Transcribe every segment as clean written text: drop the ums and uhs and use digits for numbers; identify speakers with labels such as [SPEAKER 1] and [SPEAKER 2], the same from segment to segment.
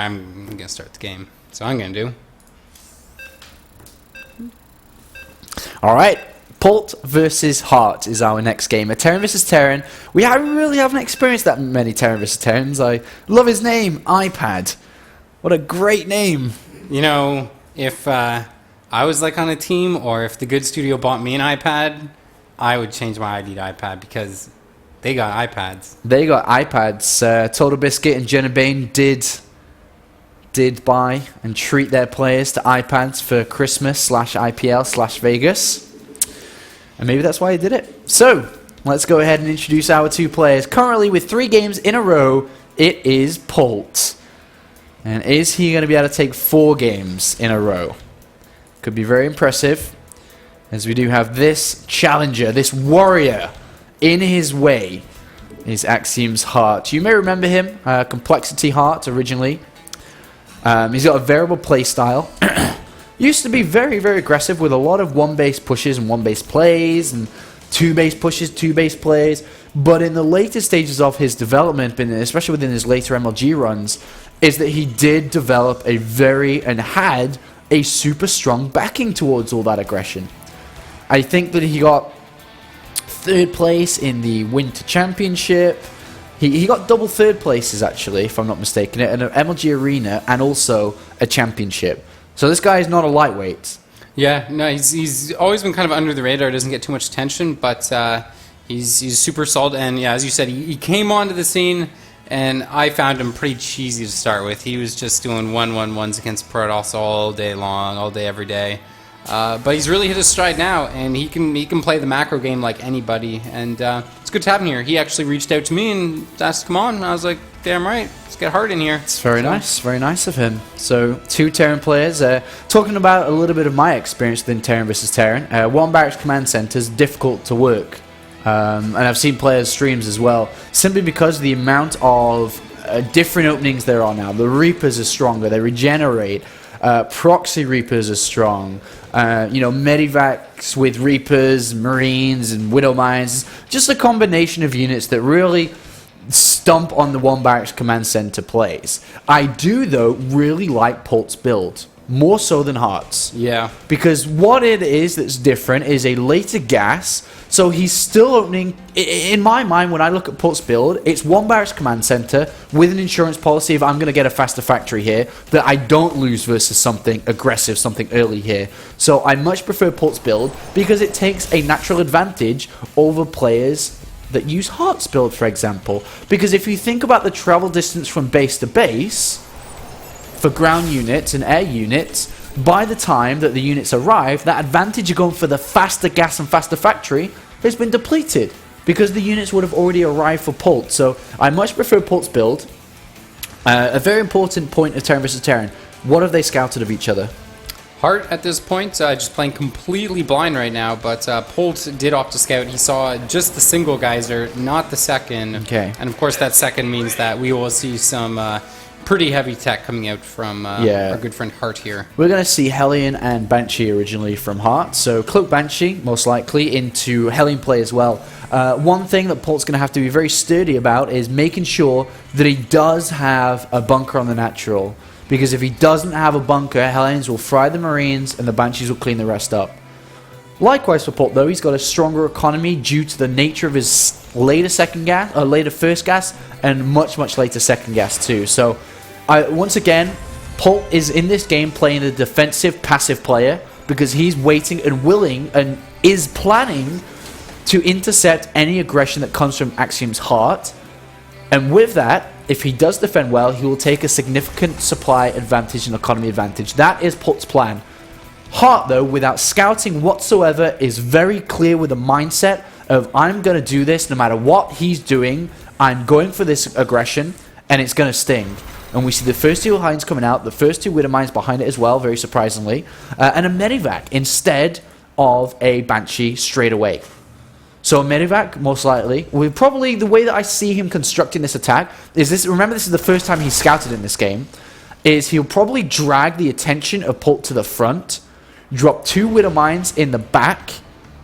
[SPEAKER 1] I'm going to start the game. So I'm going to do.
[SPEAKER 2] Alright, Pult versus Hart is our next game. A Terran versus Terran. We really haven't experienced that many Terran versus Terrans. I love his name, iPad. What a great name.
[SPEAKER 1] You know, if I was like on a team, or if the good studio bought me an iPad, I would change my ID to iPad because they got iPads.
[SPEAKER 2] They got iPads. Total Biscuit and Jenna Bain did buy and treat their players to iPads for Christmas /IPL /Vegas. And maybe that's why he did it. So, let's go ahead and introduce our two players. Currently, with 3 games in a row, it is Pult. And is he going to be able to take 4 games in a row? Could be very impressive. As we do have this challenger, this warrior, in his way is Axiom's Hart. You may remember him, Complexity Hart originally. He's got a variable play style. Used to be very, very aggressive with a lot of 1-base pushes and 1-base plays and 2-base pushes, 2-base plays. But in the later stages of his development, and especially within his later MLG runs, is that he did develop and had a super strong backing towards all that aggression. I think that he got 3rd place in the Winter Championship. He got double 3rd places, actually, if I'm not mistaken, in an MLG Arena and also a championship. So this guy is not a lightweight.
[SPEAKER 1] Yeah, no, he's always been kind of under the radar, doesn't get too much attention, but he's super solid. And yeah, as you said, he came onto the scene, and I found him pretty cheesy to start with. He was just doing 1-1-1s against Protoss all day long, all day, every day. But he's really hit his stride now, and he can play the macro game like anybody, and it's good to have him here. He actually reached out to me and asked to come on, and I was like, damn right, let's get Hart in here.
[SPEAKER 2] It's very nice of him. So, 2 Terran players. Talking about a little bit of my experience within Terran versus Terran. 1 Barracks Command Center is difficult to work, and I've seen players' streams as well, simply because of the amount of different openings there are now. The Reapers are stronger, they regenerate. Proxy Reapers are strong. Medivacs with Reapers, Marines, and Widow Mines. Just a combination of units that really stump on the 1 Barracks Command Center plays. I do, though, really like Pult's build. More so than Hart's.
[SPEAKER 1] Yeah.
[SPEAKER 2] Because what it is that's different is a later gas. So he's still opening. In my mind, when I look at Pult's build, it's 1 Barracks Command Center with an insurance policy if I'm going to get a faster factory here, that I don't lose versus something aggressive, something early here. So I much prefer Pult's build because it takes a natural advantage over players that use Hart's build, for example. Because if you think about the travel distance from base to base for ground units and air units, by the time that the units arrive, that advantage of going for the faster gas and faster factory has been depleted because the units would have already arrived for Pult. So I much prefer Pult's build. A very important point of Terran versus Terran. What have they scouted of each other?
[SPEAKER 1] Hart at this point, just playing completely blind right now, but Pult did opt to scout. He saw just the single geyser, not the second.
[SPEAKER 2] Okay.
[SPEAKER 1] And of course that second means that we will see some pretty heavy tech coming out from our good friend Hart here.
[SPEAKER 2] We're going to see Hellion and Banshee originally from Hart. So Cloak Banshee, most likely, into Hellion play as well. One thing that Pult's going to have to be very sturdy about is making sure that he does have a bunker on the natural. Because if he doesn't have a bunker, Hellions will fry the Marines and the Banshees will clean the rest up. Likewise for Pult, though, he's got a stronger economy due to the nature of his later first gas, and much, much later second gas too. So, once again, Pult is in this game playing the defensive passive player because he's waiting and willing and is planning to intercept any aggression that comes from Axiom's Hart. And with that, if he does defend well, he will take a significant supply advantage and economy advantage. That is Pult's plan. Hart, though, without scouting whatsoever, is very clear with a mindset of, I'm going to do this no matter what he's doing. I'm going for this aggression, and it's going to sting. And we see the first 2 Hinds coming out, the first 2 Widow Mines behind it as well, very surprisingly, and a Medivac instead of a Banshee straight away. So a Medivac, most likely, will probably, the way that I see him constructing this attack, is this, remember this is the first time he's scouted in this game, is he'll probably drag the attention of Pult to the front, drop 2 Widow Mines in the back,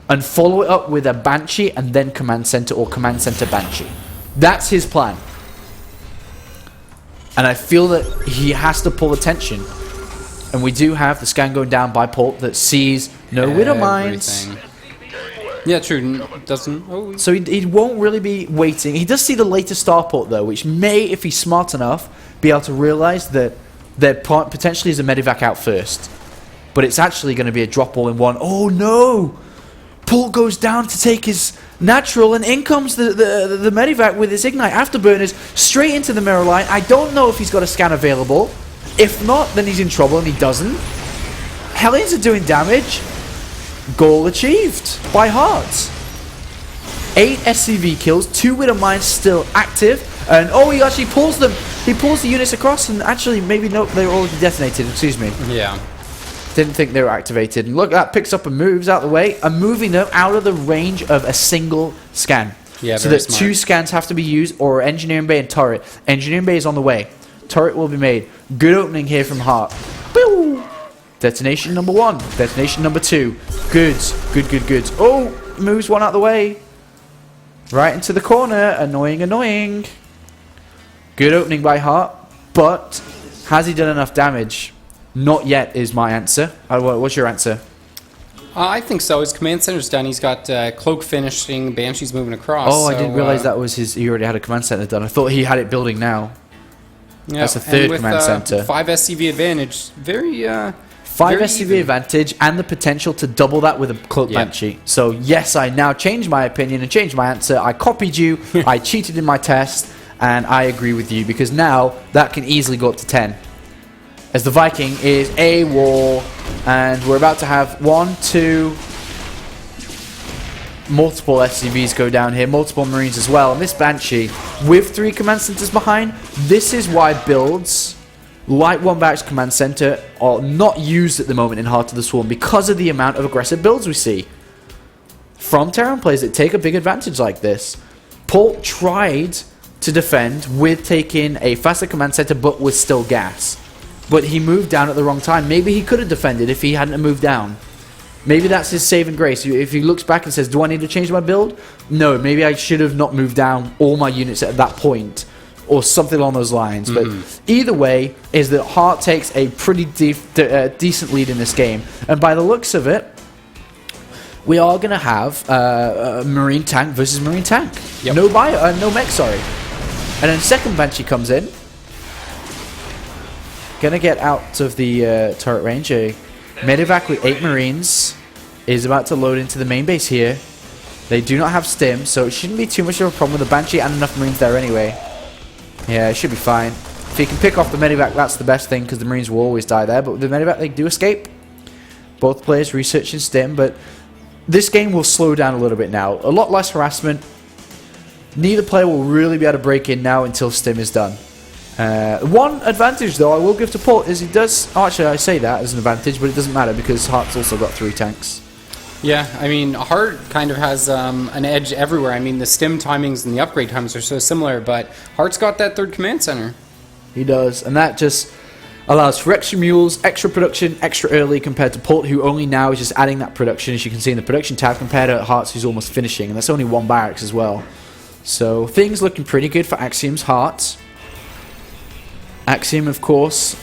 [SPEAKER 2] and follow it up with a Banshee and then Command Center or Command Center Banshee. That's his plan. And I feel that he has to pull attention. And we do have the scan going down by Pult that sees no Widow Mines.
[SPEAKER 1] Yeah, true. Doesn't. Oh.
[SPEAKER 2] So he won't really be waiting. He does see the latest starport, though, which may, if he's smart enough, be able to realize that there potentially is a medivac out first. But it's actually going to be a drop all in one. Oh, no! Pult goes down to take his natural, and in comes the medivac with his Ignite Afterburners straight into the mirror line. I don't know if he's got a scan available. If not, then he's in trouble, and he doesn't. Hellions are doing damage. Goal achieved by HotS. 8 SCV kills, 2 Widow Mines still active, and oh, he actually pulls them. He pulls the units across, and actually, maybe no, they were already detonated. Excuse me.
[SPEAKER 1] Yeah.
[SPEAKER 2] Didn't think they were activated. And look, that picks up and moves out the way, and moving them out of the range of a single scan.
[SPEAKER 1] Yeah,
[SPEAKER 2] so
[SPEAKER 1] very
[SPEAKER 2] that
[SPEAKER 1] smart.
[SPEAKER 2] 2 scans have to be used, or Engineering Bay and Turret. Engineering Bay is on the way. Turret will be made. Good opening here from Hart. Woo! Detonation number 1. Detonation number 2. Goods. Good. Oh! Moves one out the way. Right into the corner. Annoying. Good opening by Hart. But has he done enough damage? Not yet is my answer. What's your answer?
[SPEAKER 1] I think so. His command center's done. He's got Cloak finishing. Banshee's moving across.
[SPEAKER 2] Oh, I didn't realize that was his... He already had a command center done. I thought he had it building now.
[SPEAKER 1] Yeah,
[SPEAKER 2] that's the third
[SPEAKER 1] with,
[SPEAKER 2] command center.
[SPEAKER 1] 5 SCV advantage.
[SPEAKER 2] 5
[SPEAKER 1] very
[SPEAKER 2] SCV
[SPEAKER 1] even.
[SPEAKER 2] advantage and the potential to double that with a Cloak Banshee. So yes, I now change my opinion and change my answer. I copied you, I cheated in my test, and I agree with you because now that can easily go up to 10. As the Viking is a wall, and we're about to have 1, 2, multiple SCVs go down here, multiple Marines as well. And this Banshee, with 3 command centers behind, this is why builds like One Barracks Command Center are not used at the moment in Heart of the Swarm because of the amount of aggressive builds we see from Terran players that take a big advantage like this. Pult tried to defend with taking a faster command center but with still gas. But he moved down at the wrong time. Maybe he could have defended if he hadn't moved down. Maybe that's his saving grace. If he looks back and says, do I need to change my build? No, maybe I should have not moved down all my units at that point. Or something along those lines. But either way, is that Hart takes a pretty decent lead in this game. And by the looks of it, we are going to have a Marine Tank versus Marine Tank.
[SPEAKER 1] Yep.
[SPEAKER 2] No mech, sorry. And then second Banshee comes in. Going to get out of the turret range. A Medivac with 8 Marines is about to load into the main base here. They do not have stim, so it shouldn't be too much of a problem with the Banshee and enough Marines there anyway. Yeah, it should be fine. If he can pick off the Medivac, that's the best thing, because the Marines will always die there. But with the Medivac, they do escape. Both players researching stim, but this game will slow down a little bit now. A lot less harassment. Neither player will really be able to break in now until stim is done. One advantage, though, I will give to Pult is he does... Oh, actually, I say that as an advantage, but it doesn't matter because Hart's also got 3 tanks.
[SPEAKER 1] Yeah, I mean, Hart kind of has an edge everywhere. I mean, the stim timings and the upgrade times are so similar, but Hart's got that 3rd command center.
[SPEAKER 2] He does, and that just allows for extra mules, extra production, extra early compared to Pult, who only now is just adding that production, as you can see in the production tab, compared to Hart's, who's almost finishing, and that's only 1 barracks as well. So, things looking pretty good for Axiom's Hart. Axiom, of course,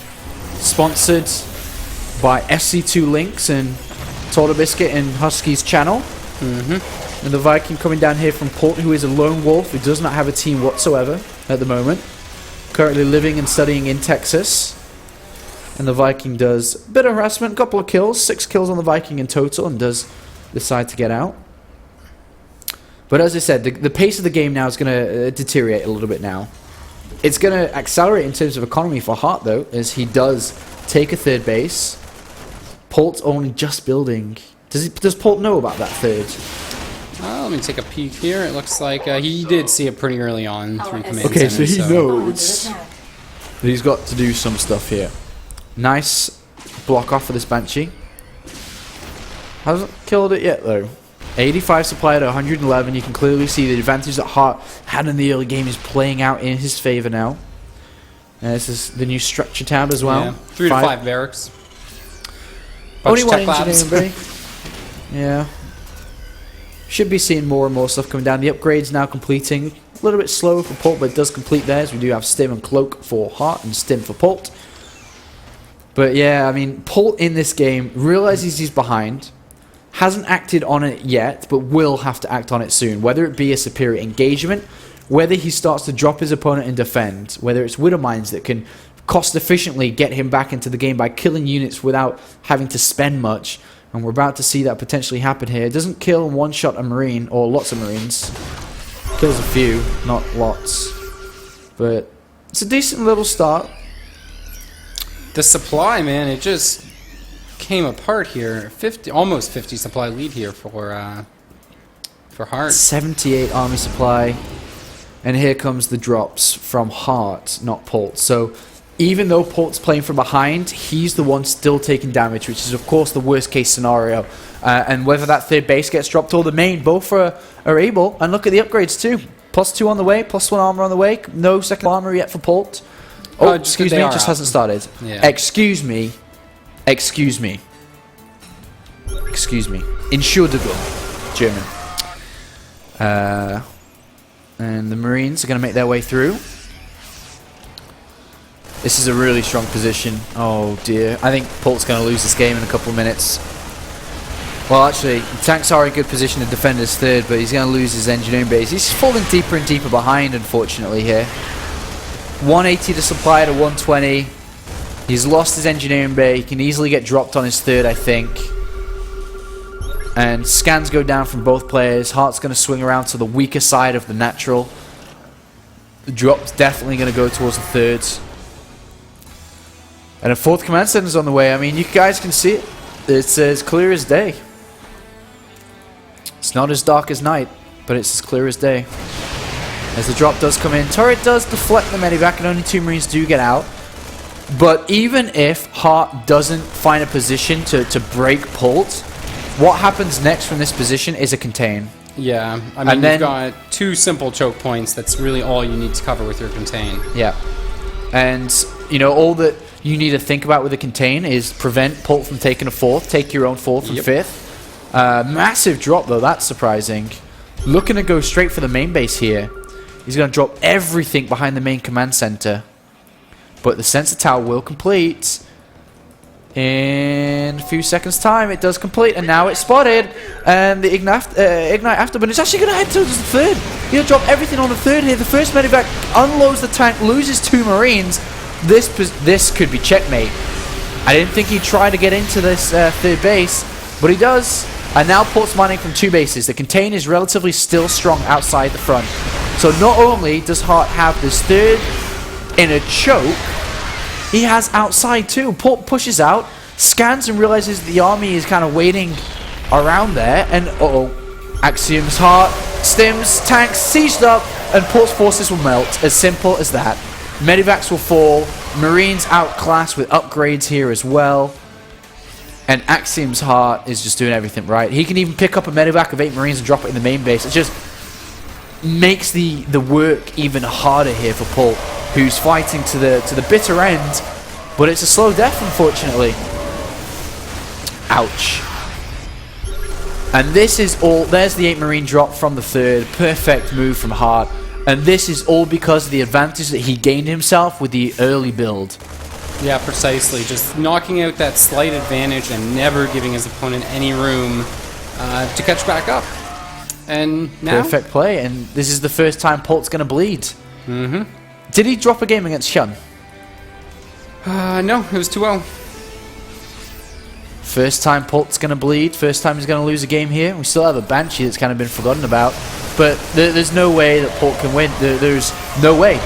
[SPEAKER 2] sponsored by SC2 Links and Total Biscuit and Husky's channel. And the Viking coming down here from Pult, who is a lone wolf, who does not have a team whatsoever at the moment. Currently living and studying in Texas. And the Viking does a bit of harassment, a couple of kills, 6 kills on the Viking in total, and does decide to get out. But as I said, the pace of the game now is going to deteriorate a little bit now. It's going to accelerate in terms of economy for Hart, though, as he does take a 3rd base. Pult's only just building. Does Pult know about that 3rd?
[SPEAKER 1] Let me take a peek here. It looks like he did see it pretty early on through command
[SPEAKER 2] Okay, so
[SPEAKER 1] center,
[SPEAKER 2] he knows that he's got to do some stuff here. Nice block off for this Banshee. Hasn't killed it yet, though. 85 supply to 111. You can clearly see the advantage that Hart had in the early game is playing out in his favor now. This is the new structure tab as well.
[SPEAKER 1] Yeah, 3 to 5 barracks.
[SPEAKER 2] Only
[SPEAKER 1] Bunch of
[SPEAKER 2] 1
[SPEAKER 1] tech
[SPEAKER 2] engineering bay. Yeah. Should be seeing more and more stuff coming down. The upgrades now completing. A little bit slower for Pult, but it does complete theirs. We do have Stim and Cloak for Heart and Stim for Pult. But yeah, I mean, Pult in this game realizes he's behind, hasn't acted on it yet, but will have to act on it soon. Whether it be a superior engagement, whether he starts to drop his opponent and defend, whether it's Widow Mines that can cost efficiently get him back into the game by killing units without having to spend much. And we're about to see that potentially happen here. It doesn't kill and one-shot a Marine, or lots of Marines. Kills a few, not lots. But it's a decent little start.
[SPEAKER 1] The supply, man, it just came apart here. Almost 50 supply lead here for Heart.
[SPEAKER 2] 78 army supply. And here comes the drops from Heart, not Pult. So even though Pult's playing from behind, he's the one still taking damage, which is, of course, the worst-case scenario. And whether that third base gets dropped or the main, both are able. And look at the upgrades, too. +2 on the way, +1 armor on the way. No second armor yet for Pult. Oh, excuse me, it just hasn't started.
[SPEAKER 1] Yeah.
[SPEAKER 2] Excuse me. Excuse me. Excuse me. Entschuldigung. German. And the Marines are going to make their way through. This is a really strong position. Oh dear. I think Pult's going to lose this game in a couple of minutes. Well, actually, tanks are in good position to defend his third, but he's going to lose his engineering base. He's falling deeper and deeper behind, unfortunately, here. 180 to supply to 120. He's lost his engineering bay. He can easily get dropped on his third, I think. And scans go down from both players. Heart's going to swing around to the weaker side of the natural. The drop's definitely going to go towards the third. And a fourth command center is on the way. I mean, you guys can see it. It's as clear as day. It's not as dark as night, but it's as clear as day. As the drop does come in, turret does deflect the medevac, and only 2 Marines do get out. But even if Heart doesn't find a position to break Pult, what happens next from this position is a contain.
[SPEAKER 1] Yeah, I mean, you've got 2 simple choke points. That's really all you need to cover with your contain.
[SPEAKER 2] Yeah. And, you know, all that you need to think about with a contain is prevent Pult from taking a 4th, take your own 4th and 5th. Massive drop, though. That's surprising. Looking to go straight for the main base here. He's going to drop everything behind the main command center. But the sensor tower will complete. In a few seconds' time, it does complete. And now it's spotted. And the Ignite Afterburn is actually going to head towards the third. He'll drop everything on the third here. The first medevac unloads the tank, loses 2 Marines. This could be checkmate. I didn't think he'd try to get into this third base, but he does. And now Pult's mining from 2 bases. The contain is relatively still strong outside the front. So not only does Heart have this third in a choke, he has outside too. Pult pushes out, scans and realizes the army is kind of waiting around there. And Axioms, Heart, Stims, tanks sieged up, and Pult's forces will melt. As simple as that. Medivacs will fall. Marines outclassed with upgrades here as well. And Axiom's Heart is just doing everything right. He can even pick up a medevac of 8 Marines and drop it in the main base. It just makes the work even harder here for Pult, who's fighting to the bitter end. But it's a slow death, unfortunately. Ouch. And this is all. There's the 8 Marine drop from the third. Perfect move from Heart. And this is all because of the advantage that he gained himself with the early build.
[SPEAKER 1] Yeah, precisely. Just knocking out that slight advantage and never giving his opponent any room to catch back up. And now?
[SPEAKER 2] Perfect play, and this is the first time Pult's going to bleed. Mm-hmm. Did he drop a game against Shun?
[SPEAKER 1] No, it was 2-0.
[SPEAKER 2] First time Pult's going to bleed. First time he's going to lose a game here. We still have a Banshee that's kind of been forgotten about. But there's no way that Pult can win. There's no way.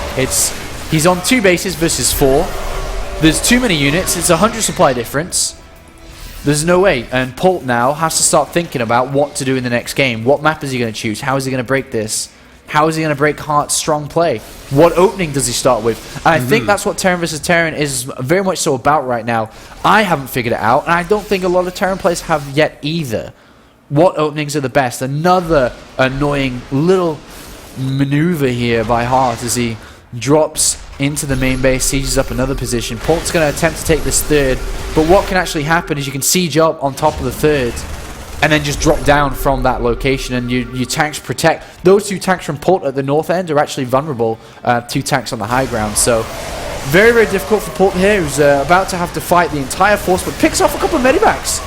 [SPEAKER 2] He's on 2 bases versus 4. There's too many units. It's 100 supply difference. There's no way. And Pult now has to start thinking about what to do in the next game. What map is he going to choose? How is he going to break this? How is he going to break Heart's strong play? What opening does he start with? And I think that's what Terran vs. Terran is very much so about right now. I haven't figured it out, and I don't think a lot of Terran players have yet either. What openings are the best? Another annoying little maneuver here by Heart as he drops into the main base, sieges up another position. Pult's going to attempt to take this third, but what can actually happen is you can siege up on top of the third, and then just drop down from that location, and your tanks protect. Those 2 tanks from Port at the north end are actually vulnerable. 2 tanks on the high ground, so very, very difficult for Port here, who's about to have to fight the entire force, but picks off a couple of medibacks.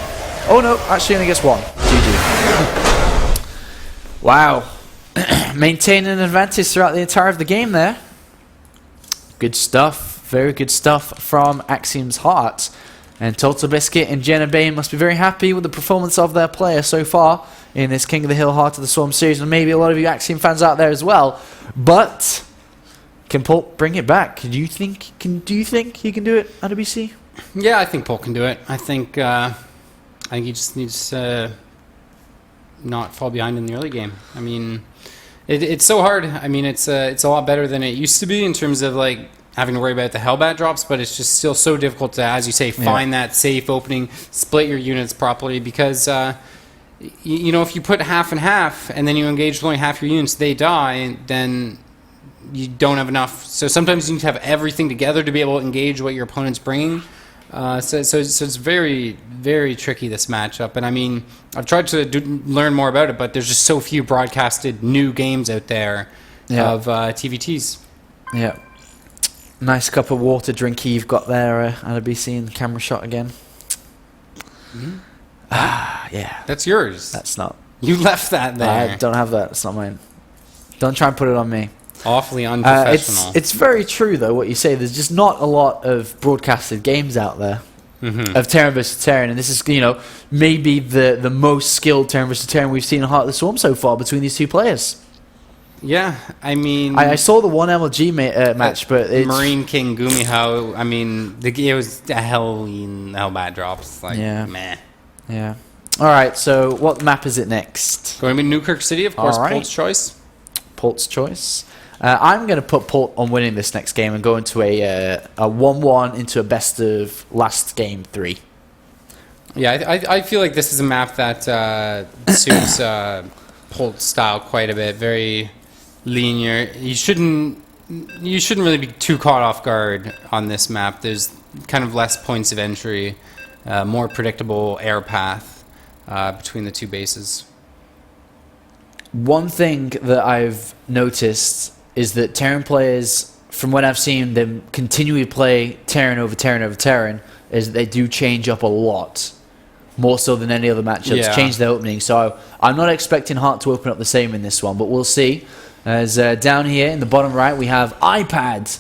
[SPEAKER 2] Oh no, actually only gets 1. GG. Wow. Maintaining an advantage throughout the entire of the game there. Good stuff. Very good stuff from Axiom's Heart. And Total Biscuit and Jenna Bain must be very happy with the performance of their player so far in this King of the Hill Heart of the Swarm series, and maybe a lot of you Axiom fans out there as well. But can Port bring it back? Do you think he can do it at WBC?
[SPEAKER 1] Yeah, I think Port can do it. I think he just needs to not fall behind in the early game. I mean, it's so hard. I mean, it's a lot better than it used to be in terms of like having to worry about the Hellbat drops, but it's just still so difficult to, as you say, find that safe opening, split your units properly, because you know, if you put half and half and then you engage with only half your units, they die, then you don't have enough. So sometimes you need to have everything together to be able to engage what your opponent's bringing. So it's very, very tricky, this matchup. And I mean, I've tried to learn more about it, but there's just so few broadcasted new games out there of TVTs.
[SPEAKER 2] Yeah. Nice cup of water drinky you've got there, Adabisi, in the camera shot again.
[SPEAKER 1] Mm-hmm.
[SPEAKER 2] Yeah.
[SPEAKER 1] That's yours.
[SPEAKER 2] That's not.
[SPEAKER 1] You left that there.
[SPEAKER 2] I don't have that. It's not mine. Don't try and put it on me.
[SPEAKER 1] Awfully unprofessional.
[SPEAKER 2] It's very true, though, what you say. There's just not a lot of broadcasted games out there of Terran versus Terran. And this is, you know, maybe the most skilled Terran versus Terran we've seen in Heart of the Swarm so far between these 2 players.
[SPEAKER 1] Yeah, I mean...
[SPEAKER 2] I saw the one MLG match, but it's...
[SPEAKER 1] Marine King Gumiho, I mean, it was a hell-bad drops. Like, meh.
[SPEAKER 2] Yeah. All right, so what map is it next?
[SPEAKER 1] Going to be Newkirk City, of course, Port's choice.
[SPEAKER 2] Port's choice. I'm going to put Port on winning this next game and go into a 1-1 into a best of last game 3.
[SPEAKER 1] Yeah, I feel like this is a map that suits Port's style quite a bit. Very linear. You shouldn't really be too caught off guard on this map. There's kind of less points of entry, more predictable air path between the 2 bases.
[SPEAKER 2] One thing that I've noticed is that Terran players, from what I've seen them continually play Terran over Terran over Terran, is that they do change up a lot. More so than any other matchups, change their opening. So I'm not expecting Heart to open up the same in this one, but we'll see. As down here in the bottom right, we have iPad,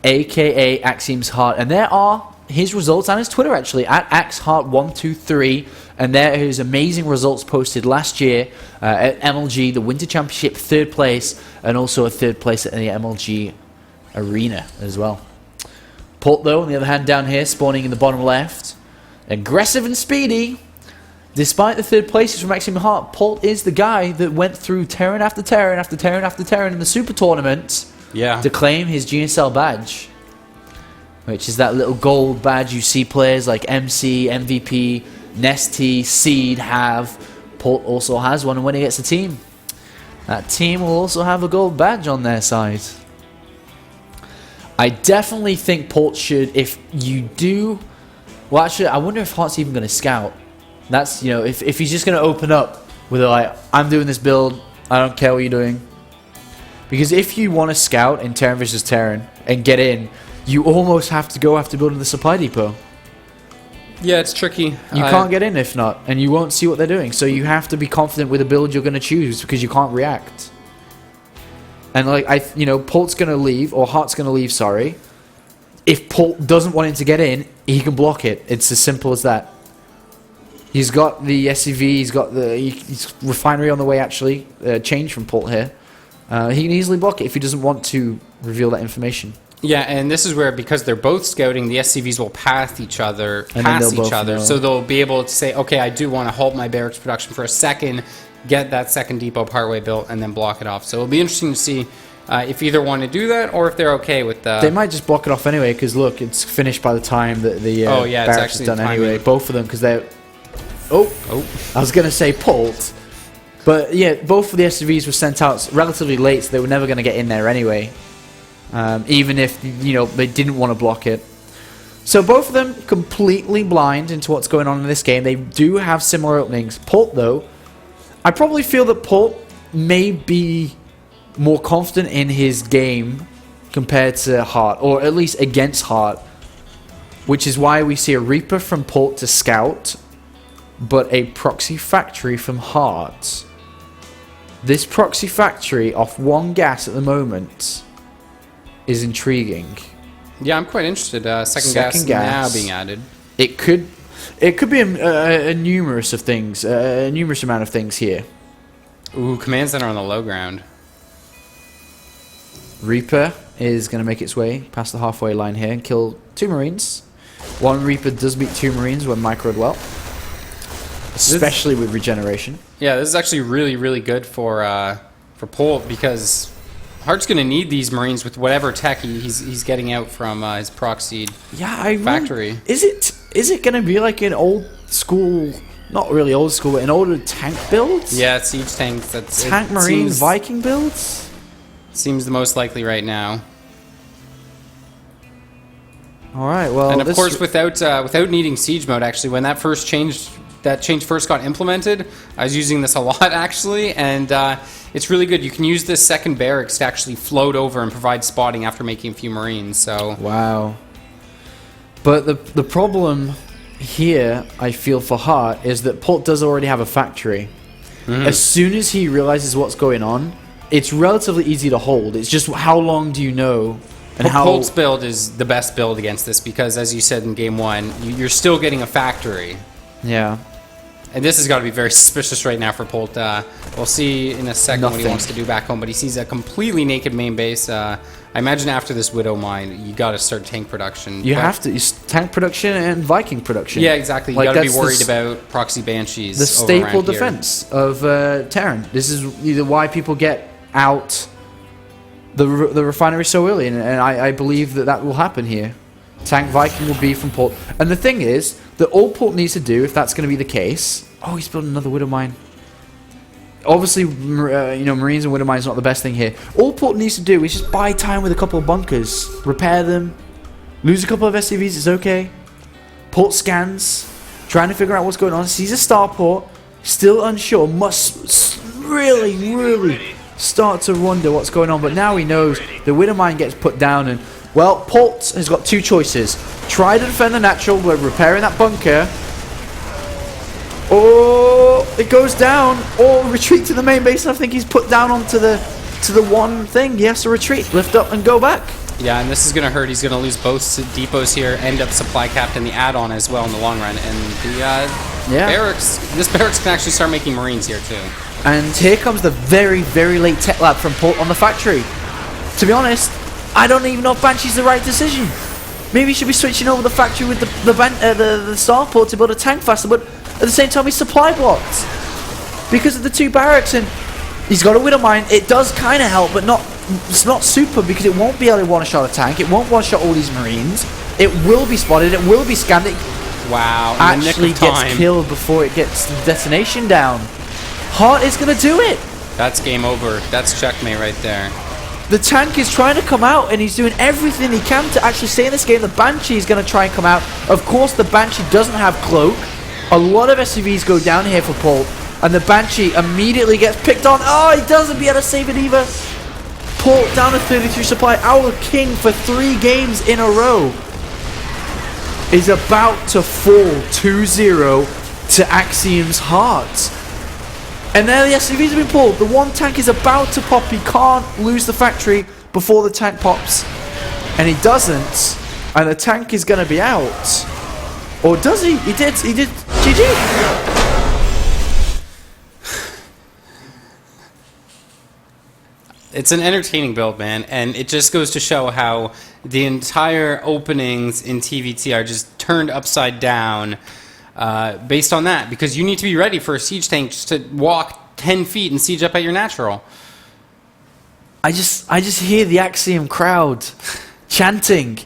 [SPEAKER 2] a.k.a. Axiom's Heart. And there are his results on his Twitter, actually, at AxeHeart123. And there are his amazing results posted last year at MLG, the Winter Championship, 3rd place, and also a 3rd place at the MLG Arena as well. Port, though, on the other hand, down here, spawning in the bottom left. Aggressive and speedy. Despite the 3rd places from Axiom Heart, Port is the guy that went through Terran after Terran after Terran after Terran in the Super Tournament to claim his GSL badge, which is that little gold badge you see players like MC, MVP, Nesty, Seed have. Port also has one, and when he gets a team, that team will also have a gold badge on their side. I definitely think Port should, if you do... Well, actually, I wonder if Heart's even going to scout. That's, you know, if he's just going to open up with like, I'm doing this build, I don't care what you're doing. Because if you want to scout in Terran versus Terran and get in, you almost have to go after building the supply depot.
[SPEAKER 1] Yeah, it's tricky.
[SPEAKER 2] You can't get in if not, and you won't see what they're doing. So you have to be confident with the build you're going to choose because you can't react. And like Port's going to leave, or Heart's going to leave. Sorry. If Port doesn't want him to get in, he can block it. It's as simple as that. He's got the SCV, he's got the refinery on the way, actually. Change from Port here. He can easily block it if he doesn't want to reveal that information.
[SPEAKER 1] Yeah, and this is where, because they're both scouting, the SCVs will pass each other, so they'll be able to say, okay, I do want to halt my barracks production for a second, get that second depot partway built, and then block it off. So it'll be interesting to see if either want to do that, or if they're okay with that.
[SPEAKER 2] They might just block it off anyway, because look, it's finished by the time that the barracks is done anyway. Both of them, because they're... Oh, I was going to say Port. But yeah, both of the SCVs were sent out relatively late, so they were never going to get in there anyway. Even if, they didn't want to block it. So both of them completely blind into what's going on in this game. They do have similar openings. Pult, though, I probably feel that Pult may be more confident in his game compared to Hart, or at least against Hart, which is why we see a Reaper from Pult to scout, but a Proxy Factory from Hart. This Proxy Factory off one gas at the moment is intriguing.
[SPEAKER 1] Yeah, I'm quite interested. Second gas now being added.
[SPEAKER 2] It could be a numerous of things, a numerous amount of things here.
[SPEAKER 1] Ooh, command center on the low ground.
[SPEAKER 2] Reaper is going to make its way past the halfway line here and kill 2 Marines. One Reaper does beat 2 Marines when microed well, especially with regeneration.
[SPEAKER 1] Yeah, this is actually really, really good for Pult, because Hart's going to need these Marines with whatever tech he's getting out from his proxied factory.
[SPEAKER 2] Is it going to be like an old school, not really old school, but an older tank build?
[SPEAKER 1] Yeah, siege tanks.
[SPEAKER 2] Tank Marine Viking builds?
[SPEAKER 1] Seems the most likely right now.
[SPEAKER 2] All right, well,
[SPEAKER 1] and of course, without needing siege mode, actually, when that change first got implemented, I was using this a lot, actually, and it's really good. You can use this second barracks to actually float over and provide spotting after making a few Marines. So
[SPEAKER 2] wow. But the problem here, I feel, for Hart, is that Pult does already have a factory. Mm-hmm. As soon as he realizes what's going on, it's relatively easy to hold. It's just how long do you know? And
[SPEAKER 1] Pult's build is the best build against this, because, as you said in game 1, you're still getting a factory.
[SPEAKER 2] Yeah.
[SPEAKER 1] And this has got to be very suspicious right now for Pult. We'll see in a second what he wants to do back home, but he sees a completely naked main base. I imagine after this Widow Mine, you got to start tank production.
[SPEAKER 2] You have to. Tank production and Viking production.
[SPEAKER 1] Yeah, exactly. You got to be worried about proxy banshees.
[SPEAKER 2] The staple defense of Terran. This is either why people get out the refinery so early, and I believe that will happen here. Tank Viking will be from Pult. And the thing is, that all Pult needs to do, if that's going to be the case... Oh, he's building another Widow Mine. Obviously, Marines and Widow Mine is not the best thing here. All Pult needs to do is just buy time with a couple of bunkers. Repair them. Lose a couple of SCVs, it's okay. Pult scans. Trying to figure out what's going on. Sees a starport. Still unsure. Must really start to wonder what's going on. But now he knows the Widow Mine gets put down, and... Well, Pult has got 2 choices. Try to defend the natural by repairing that bunker, or it goes down, or retreat to the main base. And I think he's put down onto the one thing. He has to retreat, lift up, and go back.
[SPEAKER 1] Yeah, and this is going to hurt. He's going to lose both depots here, end up supply capped in the add-on as well in the long run. And the barracks, this barracks can actually start making Marines here too.
[SPEAKER 2] And here comes the very, very late tech lab from Pult on the factory. To be honest, I don't even know if Banshee's the right decision. Maybe he should be switching over the factory with the starport to build a tank faster, but at the same time he's supply blocked because of the 2 barracks, and he's got a Widow Mine. It does kind of help, but it's not super, because it won't be able to one-shot a tank. It won't one-shot all these Marines. It will be spotted. It will be scanned.
[SPEAKER 1] Wow!
[SPEAKER 2] Actually gets killed before it gets the detonation down. Hart is going to do it.
[SPEAKER 1] That's game over. That's checkmate right there.
[SPEAKER 2] The tank is trying to come out, and he's doing everything he can to actually stay in this game. The Banshee is going to try and come out. Of course, the Banshee doesn't have cloak. A lot of SCVs go down here for Pult, and the Banshee immediately gets picked on. Oh, he doesn't be able to save it either. Pult down to 33 supply. Our king for 3 games in a row is about to fall 2-0 to Axiom's Heart. And there the SCVs have been pulled. The one tank is about to pop. He can't lose the factory before the tank pops. And he doesn't. And the tank is going to be out. Or does he? He did. GG.
[SPEAKER 1] It's an entertaining build, man. And it just goes to show how the entire openings in TVT are just turned upside down. Based on that, because you need to be ready for a siege tank just to walk 10 feet and siege up at your natural.
[SPEAKER 2] I just hear the Axiom crowd chanting,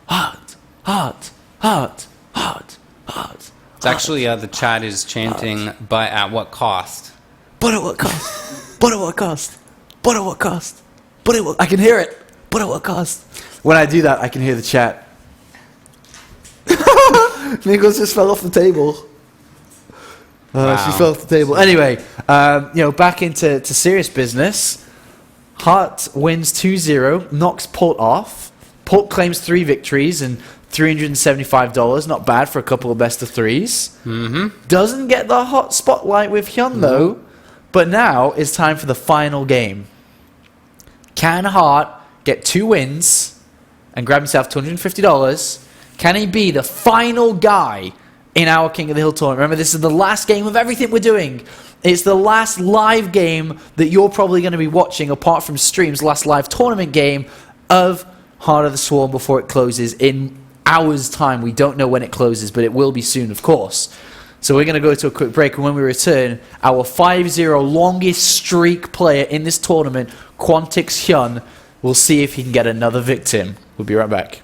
[SPEAKER 2] Hart, Hart, Hart, Hart, Hart.
[SPEAKER 1] It's actually the chat is chanting, but at what cost?
[SPEAKER 2] But at what cost? But at what cost? But at what cost? But at what? I can hear it. But at what cost? When I do that, I can hear the chat. Nicholas just fell off the table.
[SPEAKER 1] Wow.
[SPEAKER 2] She fell off the table. Anyway, back into serious business. Hart wins 2-0, knocks Port off. Port claims 3 victories and $375. Not bad for a couple of best of threes. Doesn't get the hot spotlight with Hyun though. But now it's time for the final game. Can Hart get 2 wins and grab himself $250? Can he be the final guy in our King of the Hill tournament? Remember, this is the last game of everything we're doing. It's the last live game that you're probably going to be watching, apart from streams, last live tournament game of Heart of the Swarm before it closes in hours' time. We don't know when it closes, but it will be soon, of course. So we're going to go to a quick break, and when we return, our 5-0 longest streak player in this tournament, Quantix Hyun, will see if he can get another victim. We'll be right back.